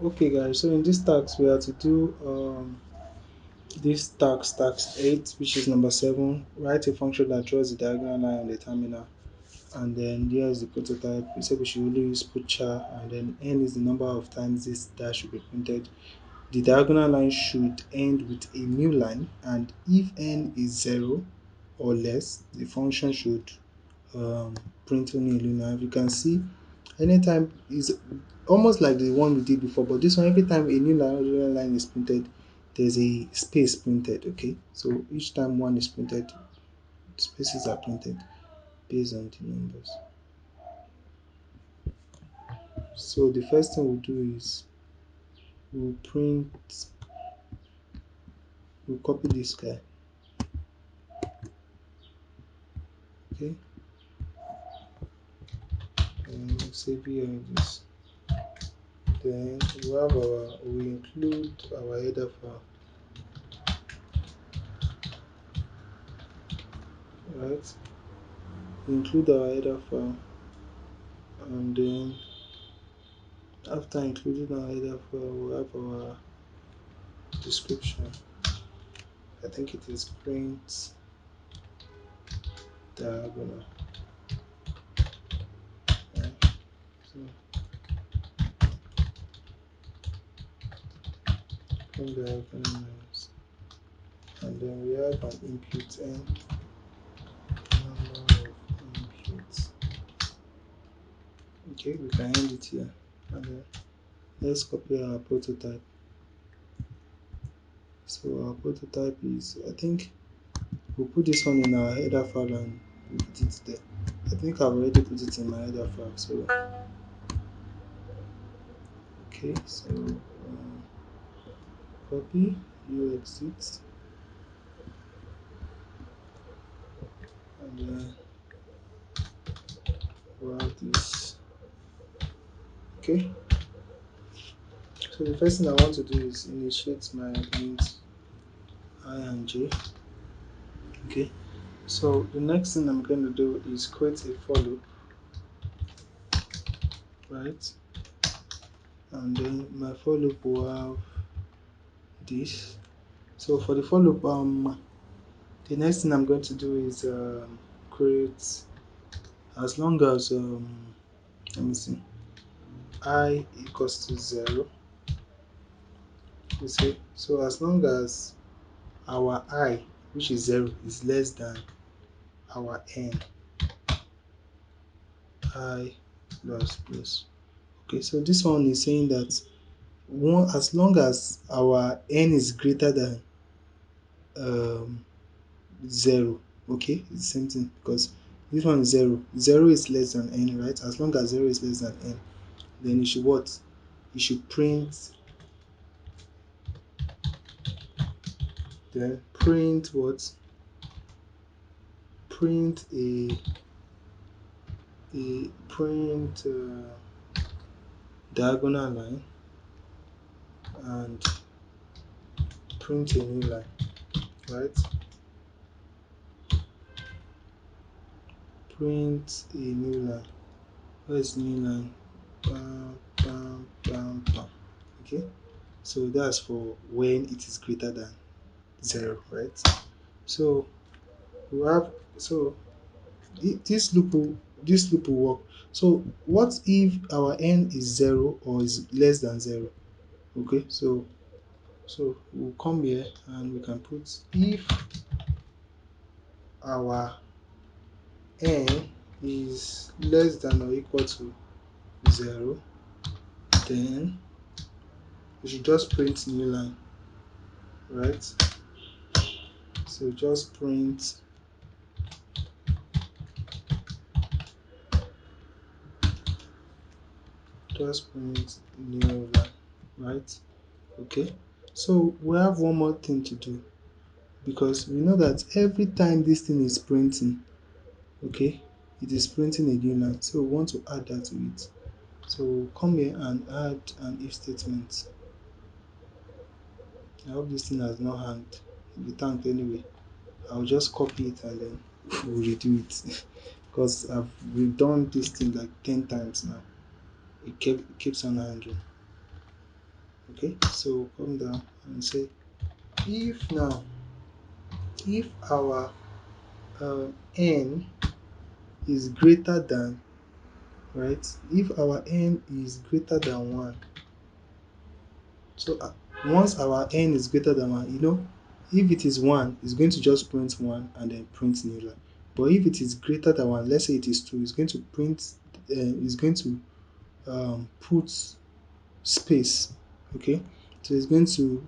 Okay guys, so in this task we have to do this task 8, which is number 7. Write a function that draws a diagonal line on the terminal, and then here's the prototype. We said we should only use put char, and then n is the number of times this dash should be printed. The diagonal line should end with a new line, and if n is 0 or less, the function should print only a new line. If you can see, anytime is almost like the one we did before, but this one, every time a new line is printed, there's a space printed. Okay, so each time one is printed, spaces are printed based on the numbers. So the first thing we'll do is we'll copy this guy. Okay, and we'll save here this. Then we include our header file, right? We include our header file, and then after including our header file, we'll have our description. I think it is print diagonal. Right? So print diagonal lines, and then we have an input n, number of inputs. Okay, we can end it here, and then let's copy our prototype. So our prototype is, I think we'll put this one in our header file and we'll put it there. I think I've already put it in my header file. So okay, so copy, you exit, and then we'll have this. Okay, so the first thing I want to do is initiate my int I and j. Okay, so the next thing I'm going to do is create a for loop, right? And then my for loop will have this. So for the for loop, the next thing I'm going to do is create, as long as let me see, I equals to 0. You see, so as long as our I, which is 0, is less than our n, I plus plus. Okay, so this one is saying that as long as our n is greater than um, 0, okay, it's the same thing, because this one is 0. 0 is less than n, right? As long as 0 is less than n, then you should what? You should print, then print what? Print a print diagonal line, and print a new line, right? Print a new line. Where is new line? Bam, bam, bam, bam. Okay, so that's for when it is greater than 0, right? So we have, so this loop will work. So what if our n is 0 or is less than 0? Okay, so we'll come here and we can put, if our n is less than or equal to 0, then we should just print new line, right? So just print new line, right? Okay, so we have one more thing to do, because we know that every time this thing is printing, okay, it is printing a new line, so we want to add that to it. So we'll come here and add an if statement. I hope this thing has not hanged. If it hanged anyway, I'll just copy it and then we'll redo it because we've done this thing like 10 times now. It keeps on hanging. Okay, so come down and say if now if our n is greater than, right, if our n is greater than 1, so once our n is greater than 1, if it is 1, it's going to just print 1 and then print new line. But if it is greater than 1, let's say it is 2, it's going to print, it's going to put space. Okay, so it's going to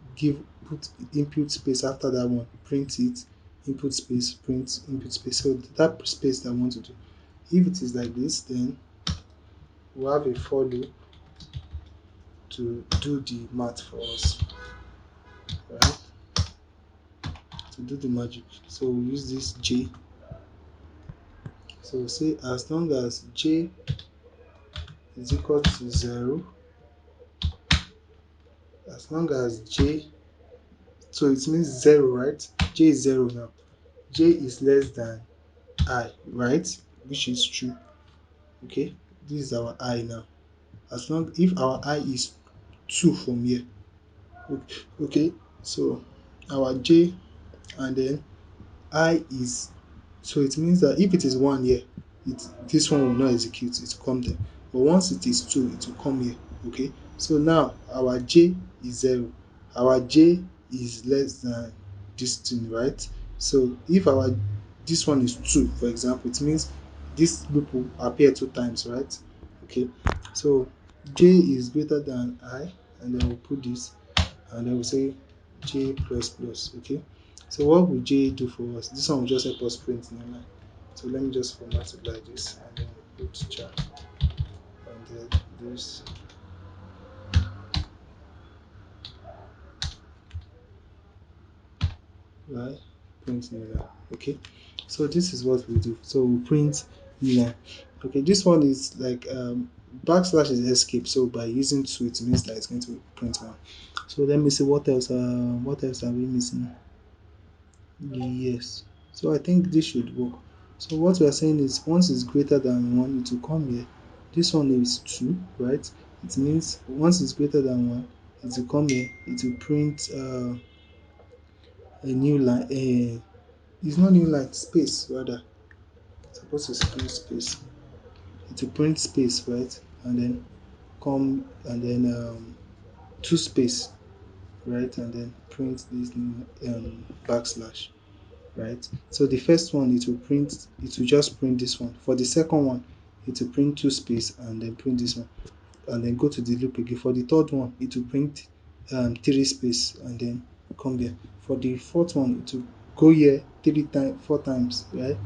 put input space after that one, print it, input space, print input space. So that space that I want to do, if it is like this, then we'll have a for loop to do the math for us, right? To do the magic. So we'll use this j. So we'll say as long as j is equal to 0, as long as j, so it means 0, right? J is 0 now. J is less than I, right? Which is true. Okay, this is our I now. As long if our I is 2 from here, okay, so our j and then I is, so it means that if it is 1 here, this one will not execute, it will come there. But once it is 2, it will come here. Okay, so now our j is 0, our j is less than this thing, right? So if our this one is 2, for example, it means this loop will appear 2 times, right? Okay, so j is greater than I, and then we'll put this, and then we'll say j plus plus. Okay, so what will j do for us? This one will just help us print in the line. So let me just format it like this, and then put char, and then this, right, print new line. Okay, so this is what we do. So we print new line. Okay, this one is like backslash is escape, so by using 2 it means that it's going to print 1. So let me see what else are we missing. Yes, so I think this should work. So what we are saying is once it's greater than 1, it will come here. This one is 2, right? It means once it's greater than 1, it will come here. It will print a new line. It's not new line, space rather. It's supposed to print space. It will print space, right? And then come and then 2 space, right? And then print this new backslash. Right, so the first one it will just print this one. For the second one, it will print 2 space and then print this one, and then go to the loop again. For the third one, it will print 3 space and then come here. For the fourth one, it will go here 4 times, right?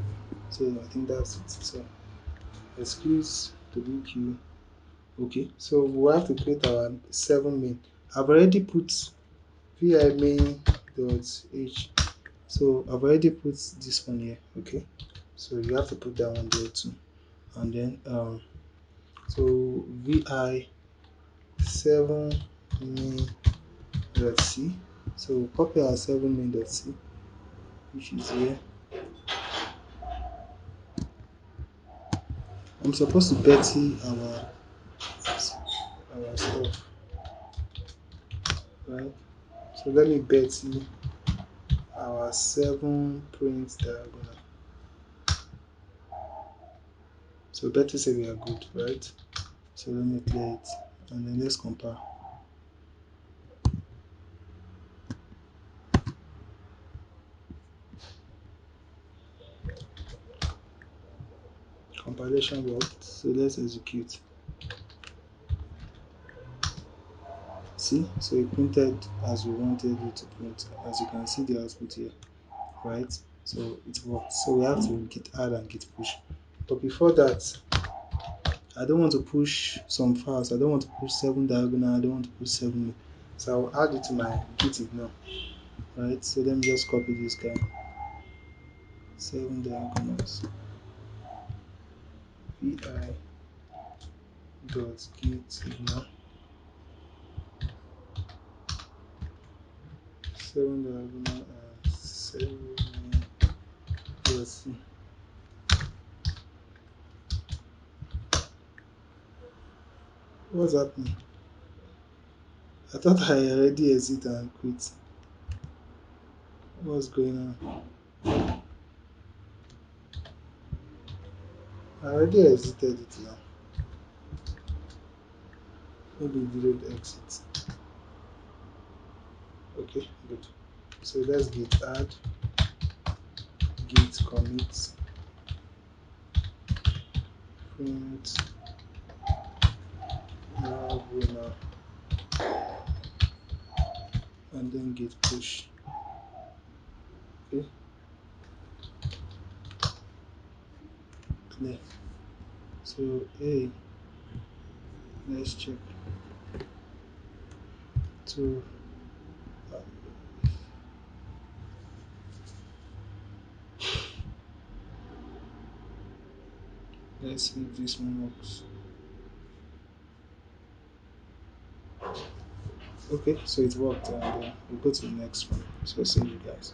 So I think that's it. So excuse WQ. Okay, so we have to create our 7 main. I've already put vi main dot h. So I've already put this one here. Okay, so you have to put that one there too. And then so vi 7 main dot c. So copy our 7 main dot c, which is here. I'm supposed to betty our stuff, right? So let me betty our 7 print diagonal. So betty say we are good, right? So let me clear it and then let's compare. Compilation worked, so let's execute. See, so it printed as we wanted it to print. As you can see the output here, right? So it worked. So we have to git add and git push. But before that, I don't want to push some files. I don't want to push 7 diagonal. I don't want to push 7. So I'll add it to my git now, right? So let me just copy this guy. 7 diagonals. Vi dot git ignore 7 diagonal and 7 dot c. What's happening? I thought I already exit and quit. What's going on? I already exited it now. Maybe it didn't exit. Okay, good. So let's git add, git commit, print, now now, and then git push. Okay, clear. So hey, let's check. So uh, let's see if this one works. Okay, so it worked, and we'll go to the next one. So see you guys.